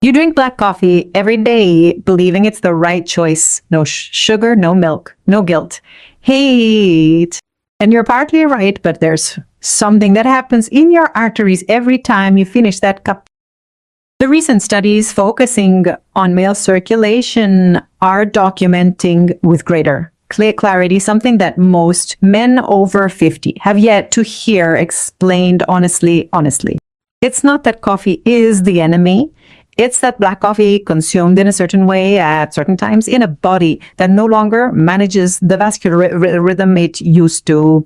You drink black coffee every day, believing it's the right choice. No sugar, no milk, no guilt. Hate. And you're partly right, but there's something that happens in your arteries every time you finish that cup. The recent studies focusing on male circulation are documenting with greater clarity something that most men over 50 have yet to hear explained honestly. It's not that coffee is the enemy. It's that black coffee consumed in a certain way at certain times in a body that no longer manages the vascular rhythm it used to,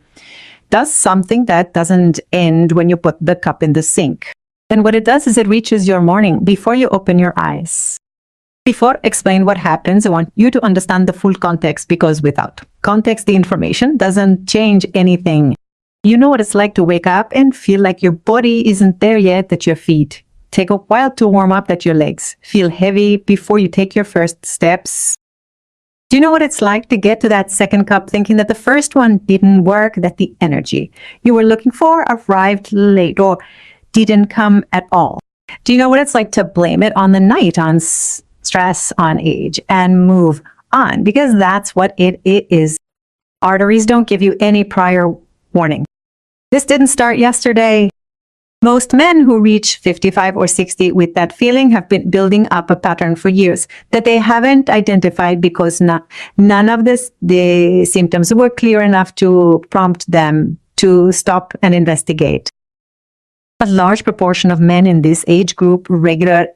does something that doesn't end when you put the cup in the sink. And what it does is it reaches your morning before you open your eyes. Before I explain what happens, I want you to understand the full context, because without context, the information doesn't change anything. You know what it's like to wake up and feel like your body isn't there yet at your feet. Take a while to warm up at your legs. Feel heavy before you take your first steps. Do you know what it's like to get to that second cup thinking that the first one didn't work, that the energy you were looking for arrived late or didn't come at all? Do you know what it's like to blame it on the night, on stress, on age, and move on? Because that's what it is. Arteries don't give you any prior warning. This didn't start yesterday. Most men who reach 55 or 60 with that feeling have been building up a pattern for years that they haven't identified because none of the symptoms were clear enough to prompt them to stop and investigate. A large proportion of men in this age group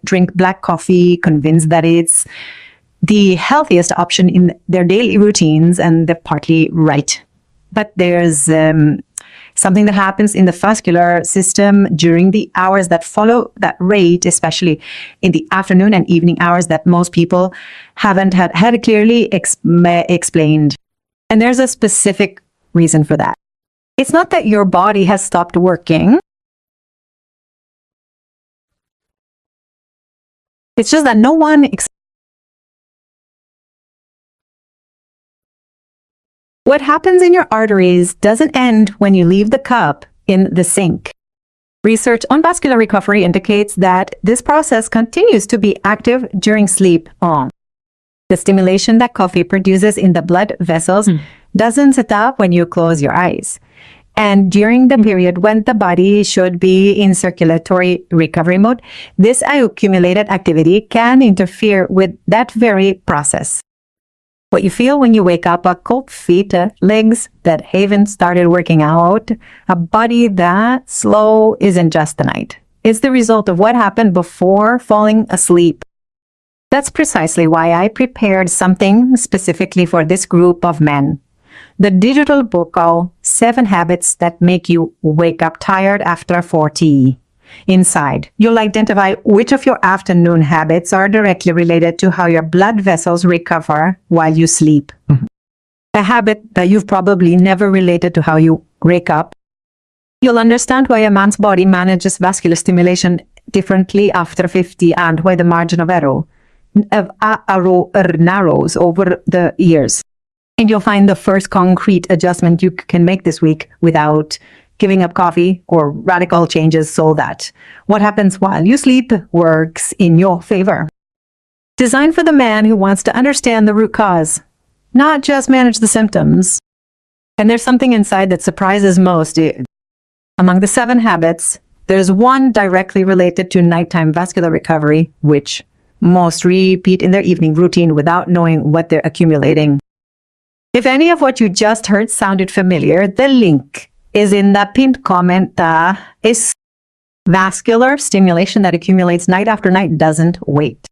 drink black coffee, convinced that it's the healthiest option in their daily routines, and they're partly right. But there's something that happens in the vascular system during the hours that follow that rate, especially in the afternoon and evening hours, that most people haven't had clearly explained. And there's a specific reason for that. It's not that your body has stopped working. It's just that no one What happens in your arteries doesn't end when you leave the cup in the sink. Research on vascular recovery indicates that this process continues to be active during sleep. The stimulation that coffee produces in the blood vessels doesn't stop when you close your eyes. And during the period when the body should be in circulatory recovery mode, this accumulated activity can interfere with that very process. What you feel when you wake up are cold feet, legs that haven't started working out, a body that slow isn't just the night. It's the result of what happened before falling asleep. That's precisely why I prepared something specifically for this group of men. The digital book called 7 Habits That Make You Wake Up Tired After 40. Inside, you'll identify which of your afternoon habits are directly related to how your blood vessels recover while you sleep. A habit that you've probably never related to how you wake up. You'll understand why a man's body manages vascular stimulation differently after 50 and why the margin of error narrows over the years. And you'll find the first concrete adjustment you can make this week without giving up coffee or radical changes, so that what happens while you sleep works in your favor. Designed for the man who wants to understand the root cause, not just manage the symptoms. And there's something inside that surprises most. Among the 7 habits, there's one directly related to nighttime vascular recovery, which most repeat in their evening routine without knowing what they're accumulating. If any of what you just heard sounded familiar, the link is in the pinned comment. Is vascular stimulation that accumulates night after night doesn't wait.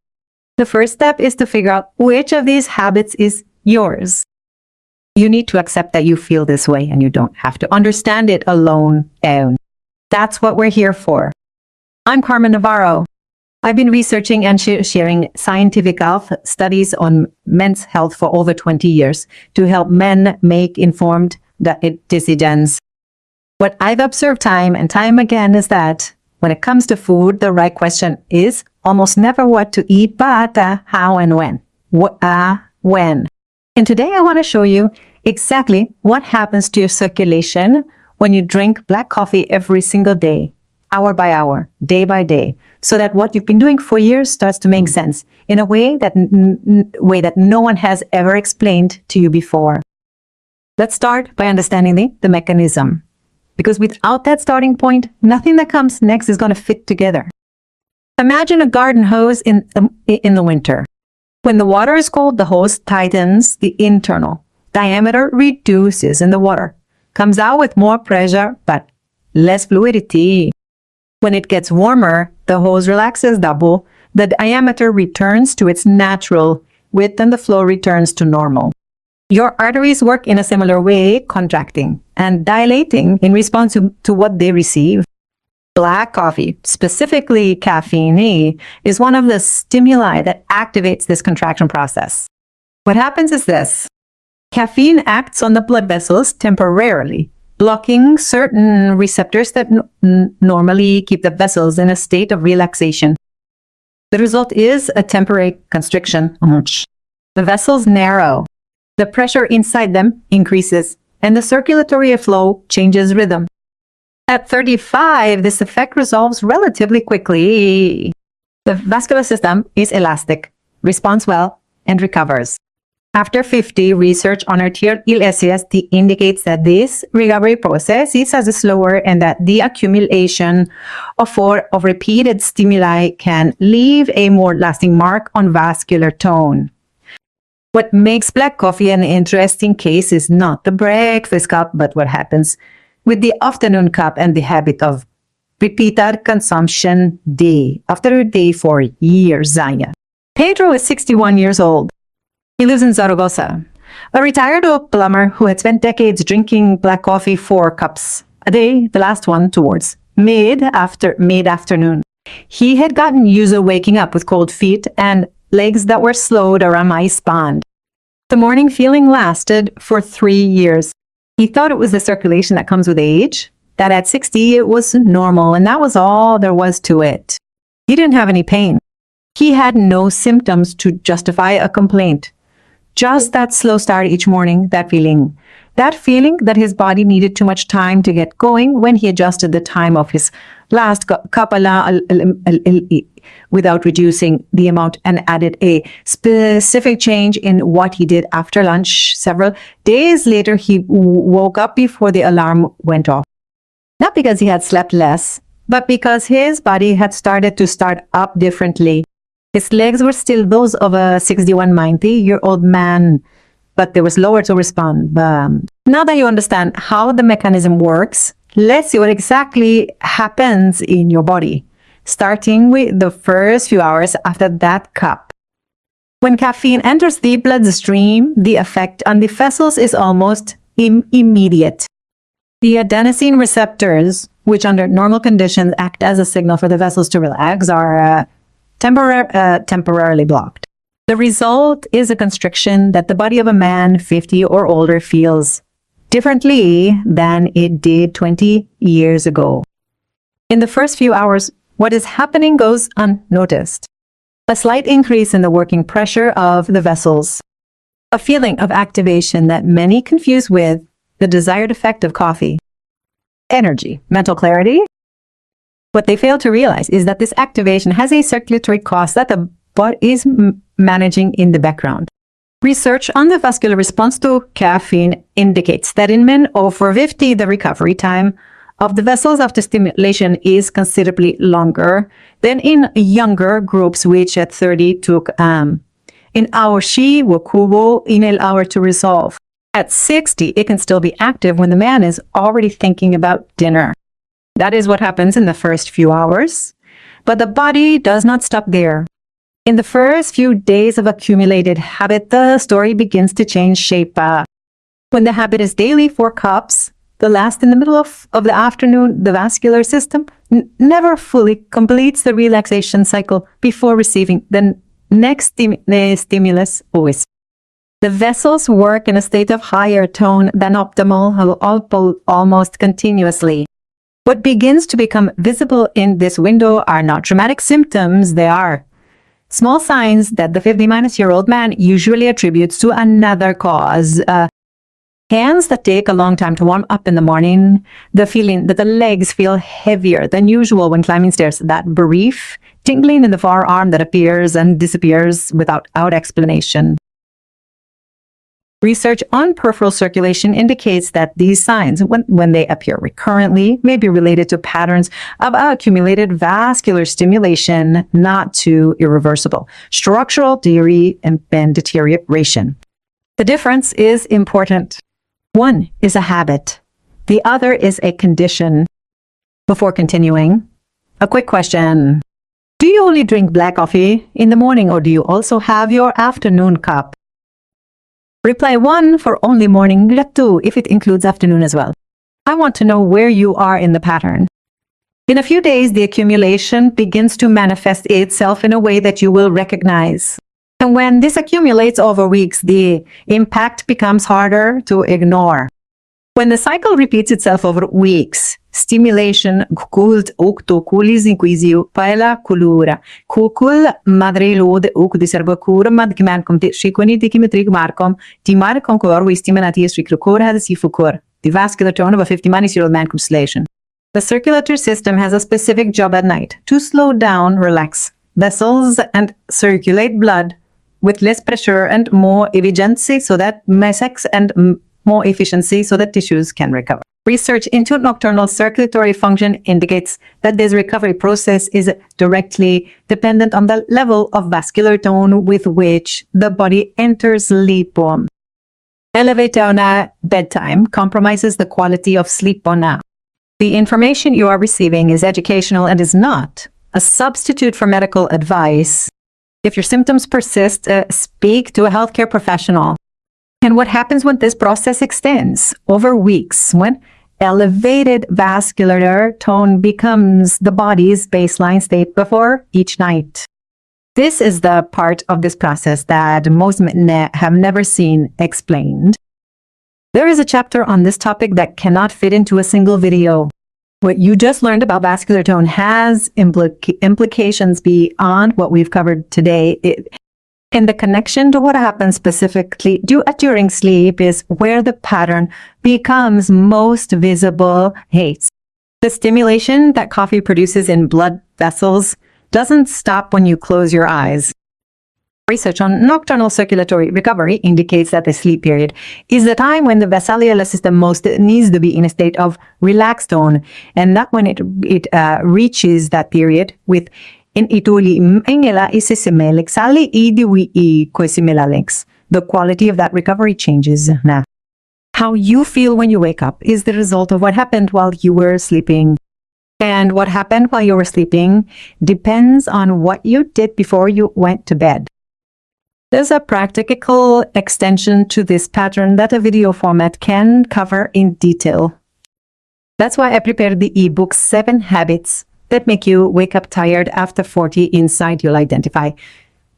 The first step is to figure out which of these habits is yours. You need to accept that you feel this way, and you don't have to understand it alone. That's what we're here for. I'm Carmen Navarro. I've been researching and sharing scientific health studies on men's health for over 20 years to help men make informed decisions. What I've observed time and time again is that when it comes to food, the right question is almost never what to eat, but how and when. When. And today I want to show you exactly what happens to your circulation when you drink black coffee every single day. hour by hour, day by day, so that what you've been doing for years starts to make sense in a way that no one has ever explained to you before. Let's start by understanding the mechanism, because without that starting point, nothing that comes next is going to fit together. Imagine a garden hose in the winter. When the water is cold, the hose tightens, the internal diameter reduces, and the water comes out with more pressure but less fluidity. When it gets warmer, the hose relaxes double, the diameter returns to its natural width, and the flow returns to normal. Your arteries work in a similar way, contracting and dilating in response to what they receive. Black coffee, specifically caffeine, is one of the stimuli that activates this contraction process. What happens is this. Caffeine acts on the blood vessels temporarily, blocking certain receptors that normally keep the vessels in a state of relaxation. The result is a temporary constriction. The vessels narrow. The pressure inside them increases, and the circulatory flow changes rhythm. At 35, this effect resolves relatively quickly. The vascular system is elastic, responds well, and recovers. After 50, research on arterial SCST indicates that this recovery process is as slower, and that the accumulation of repeated stimuli can leave a more lasting mark on vascular tone. What makes black coffee an interesting case is not the breakfast cup, but what happens with the afternoon cup and the habit of repeated consumption day after day for years. Pedro is 61 years old. He lives in Zaragoza, a retired plumber who had spent decades drinking black coffee 4 cups a day, the last one towards mid-afternoon. He had gotten used to waking up with cold feet and legs that were slowed around ice bond. The morning feeling lasted for 3 years. He thought it was the circulation that comes with age, that at 60 it was normal, and that was all there was to it. He didn't have any pain. He had no symptoms to justify a complaint. Just that slow start each morning, that feeling that his body needed too much time to get going when he adjusted the time of his last cup without reducing the amount, and added a specific change in what he did after lunch. Several days later, he woke up before the alarm went off. Not because he had slept less, but because his body had started to start up differently. His legs were still those of a 90-year-old man, but they were slower to respond. Now that you understand how the mechanism works, let's see what exactly happens in your body, starting with the first few hours after that cup. When caffeine enters the bloodstream, the effect on the vessels is almost immediate. The adenosine receptors, which under normal conditions act as a signal for the vessels to relax, are temporarily blocked. The result is a constriction that the body of a man 50 or older feels differently than it did 20 years ago. In the first few hours, what is happening goes unnoticed. A slight increase in the working pressure of the vessels. A feeling of activation that many confuse with the desired effect of coffee. Energy, mental clarity. What they fail to realize is that this activation has a circulatory cost that the body is managing in the background. Research on the vascular response to caffeine indicates that in men over 50, the recovery time of the vessels after stimulation is considerably longer than in younger groups, which at 30 took an hour in an hour to resolve. At 60, it can still be active when the man is already thinking about dinner. That is what happens in the first few hours, but the body does not stop there. In the first few days of accumulated habit, the story begins to change shape. When the habit is daily 4 cups, the last in the middle of the afternoon, the vascular system never fully completes the relaxation cycle before receiving the next stimulus always. The vessels work in a state of higher tone than optimal, almost continuously. What begins to become visible in this window are not dramatic symptoms, they are small signs that the 50-year-old man usually attributes to another cause. Hands that take a long time to warm up in the morning, the feeling that the legs feel heavier than usual when climbing stairs, that brief tingling in the forearm that appears and disappears without explanation. Research on peripheral circulation indicates that these signs, when they appear recurrently, may be related to patterns of accumulated vascular stimulation, not to irreversible structural deterioration. The difference is important. One is a habit. The other is a condition. Before continuing, a quick question. Do you only drink black coffee in the morning, or do you also have your afternoon cup? Reply 1 for only morning, 2 if it includes afternoon as well. I want to know where you are in the pattern. In a few days, the accumulation begins to manifest itself in a way that you will recognize. And when this accumulates over weeks, the impact becomes harder to ignore. When the cycle repeats itself over weeks, stimulation kult ukto kulis inquisio paela kulura kukul madrelode uk de serbakur mad kimankom te shikoni de kimetrig markom ti markom kor we stimulati strikrokor had sifukur the vascular tone of a 50-year-old man constellation. The circulatory system has a specific job at night: to slow down, relax vessels and circulate blood with less pressure and more efficiency so that tissues can recover. Research into nocturnal circulatory function indicates that this recovery process is directly dependent on the level of vascular tone with which the body enters sleep. Elevator bedtime compromises the quality of sleep. The information you are receiving is educational and is not a substitute for medical advice. If your symptoms persist, speak to a healthcare professional. And what happens when this process extends over weeks, when elevated vascular tone becomes the body's baseline state before each night? This is the part of this process that most men have never seen explained. There is a chapter on this topic that cannot fit into a single video. What you just learned about vascular tone has implications beyond what we've covered today. And the connection to what happens specifically during sleep is where the pattern becomes most visible. The stimulation that coffee produces in blood vessels doesn't stop when you close your eyes. Research on nocturnal circulatory recovery indicates that the sleep period is the time when the vascular system most needs to be in a state of relaxed tone, and not when it reaches that period with in ituli ingela isisimelic sali idiwi koisimelalix. The quality of that recovery changes. How you feel when you wake up is the result of what happened while you were sleeping. And what happened while you were sleeping depends on what you did before you went to bed. There's a practical extension to this pattern that a video format can cover in detail. That's why I prepared the ebook 7 Habits That Make You Wake Up Tired After 40. Inside you'll identify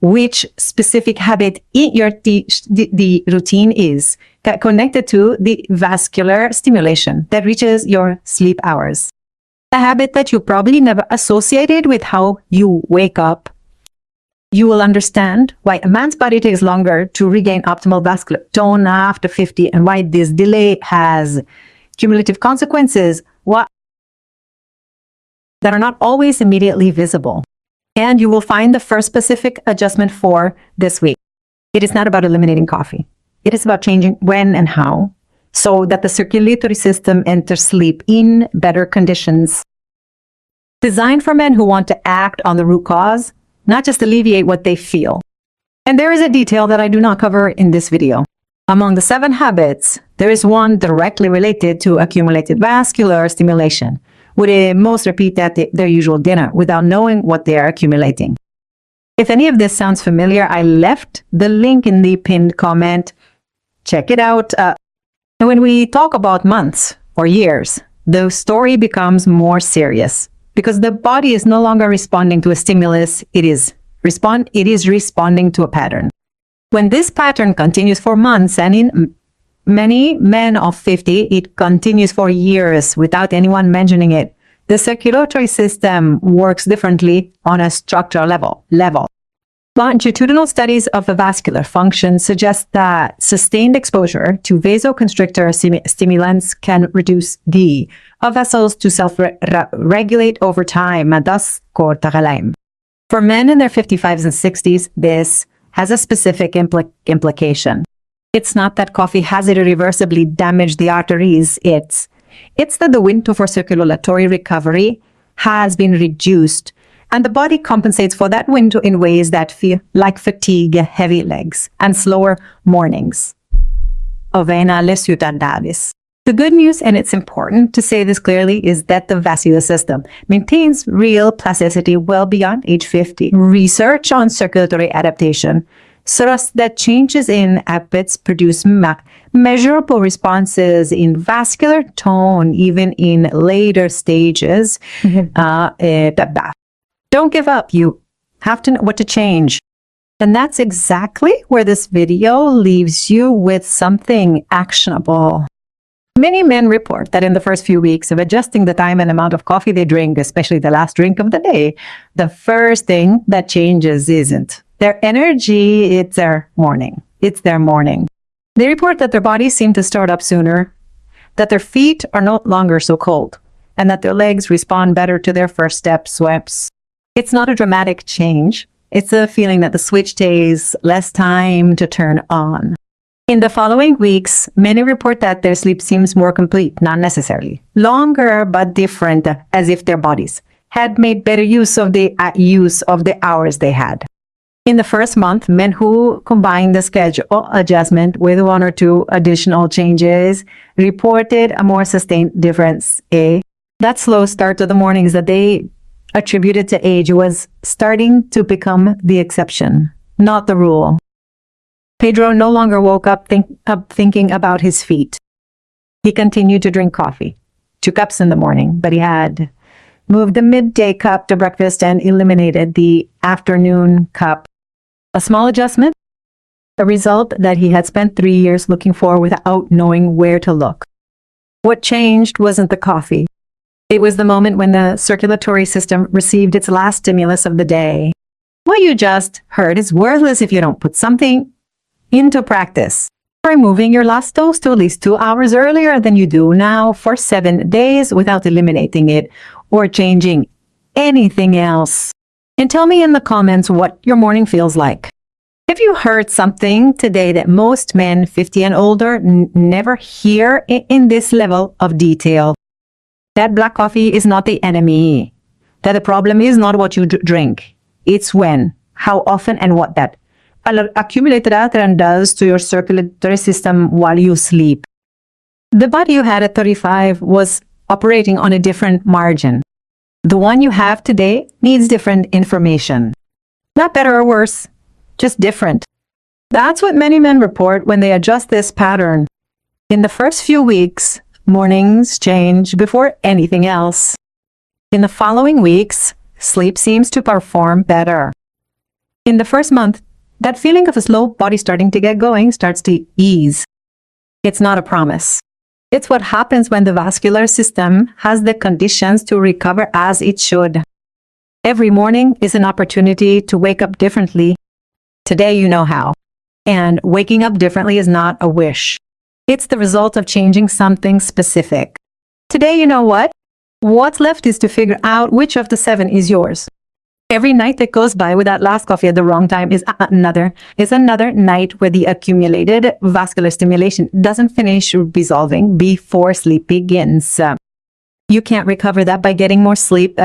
which specific habit in your the routine is connected to the vascular stimulation that reaches your sleep hours. A habit that you probably never associated with how you wake up. You will understand why a man's body takes longer to regain optimal vascular tone after 50 and why this delay has cumulative consequences that are not always immediately visible. And you will find the first specific adjustment for this week. It is not about eliminating coffee. It is about changing when and how so that the circulatory system enters sleep in better conditions. Designed for men who want to act on the root cause, not just alleviate what they feel. And there is a detail that I do not cover in this video. Among the 7 habits, there is one directly related to accumulated vascular stimulation, would most repeat at their usual dinner without knowing what they are accumulating. If any of this sounds familiar, I left the link in the pinned comment. Check it out. And when we talk about months or years, the story becomes more serious. Because the body is no longer responding to a stimulus, it is responding to a pattern. When this pattern continues for months, and in many men of 50, it continues for years without anyone mentioning it, the circulatory system works differently on a structural level. Longitudinal studies of the vascular function suggest that sustained exposure to vasoconstrictor stimulants can reduce the vessels to self-regulate over time, thus kortagalaim. For men in their 55s and 60s, this has a specific implication. It's not that coffee has irreversibly damaged the arteries. It's that the window for circulatory recovery has been reduced, and the body compensates for that window in ways that feel like fatigue, heavy legs, and slower mornings. Ovena le ciudades. The good news, and it's important to say this clearly, is that the vascular system maintains real plasticity well beyond age 50. Research on circulatory adaptation suggests that changes in habits produce measurable responses in vascular tone, even in later stages. Don't give up. You have to know what to change. And that's exactly where this video leaves you with something actionable. Many men report that in the first few weeks of adjusting the time and amount of coffee they drink, especially the last drink of the day, the first thing that changes isn't their energy, it's their morning. They report that their bodies seem to start up sooner, that their feet are no longer so cold, and that their legs respond better to their first step sweeps. It's not a dramatic change. It's a feeling that the switch takes less time to turn on. In the following weeks, many report that their sleep seems more complete, not necessarily longer, but different, as if their bodies had made better use of the hours they had. In the first month, men who combined the schedule adjustment with one or two additional changes reported a more sustained difference. That slow start to the mornings that they attributed to age was starting to become the exception, not the rule. Pedro no longer woke up thinking about his feet. He continued to drink coffee, 2 cups in the morning, but he had moved the midday cup to breakfast and eliminated the afternoon cup. A small adjustment, a result that he had spent 3 years looking for without knowing where to look. What changed wasn't the coffee. It was the moment when the circulatory system received its last stimulus of the day. What you just heard is worthless if you don't put something into practice. Try moving your last dose to at least 2 hours earlier than you do now for 7 days without eliminating it or changing anything else. And tell me in the comments what your morning feels like. If you heard something today that most men 50 and older never hear in this level of detail, that black coffee is not the enemy. That the problem is not what you drink. It's when, how often, and what that accumulated iron does to your circulatory system while you sleep. The body you had at 35 was operating on a different margin. The one you have today needs different information. Not better or worse, just different. That's what many men report when they adjust this pattern. In the first few weeks, mornings change before anything else. In the following weeks, sleep seems to perform better. In the first month, that feeling of a slow body starting to get going starts to ease. It's not a promise. It's what happens when the vascular system has the conditions to recover as it should. Every morning is an opportunity to wake up differently. Today you know how. And waking up differently is not a wish. It's the result of changing something specific. Today you know what? What's left is to figure out which of the 7 is yours. Every night that goes by with that last coffee at the wrong time is another night where the accumulated vascular stimulation doesn't finish resolving before sleep begins. You can't recover that by getting more sleep.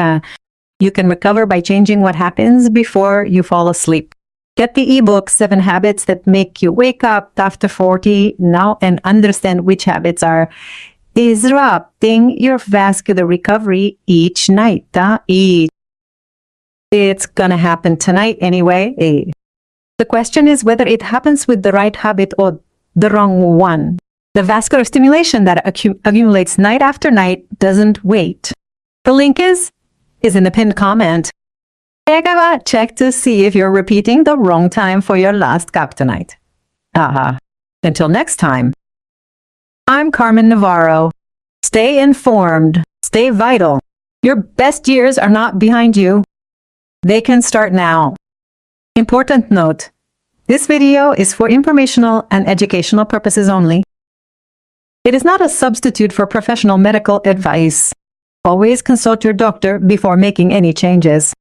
You can recover by changing what happens before you fall asleep. Get the ebook 7 Habits That Make You Wake Up After 40 now and understand which habits are disrupting your vascular recovery each night. It's gonna happen tonight anyway. The question is whether it happens with the right habit or the wrong one. The vascular stimulation that accumulates night after night doesn't wait. The link is in the pinned comment. Check to see if you're repeating the wrong time for your last cup tonight. Until next time, I'm Carmen Navarro. Stay informed, stay vital. Your best years are not behind you. They can start now. Important note: this video is for informational and educational purposes only. It is not a substitute for professional medical advice. Always consult your doctor before making any changes.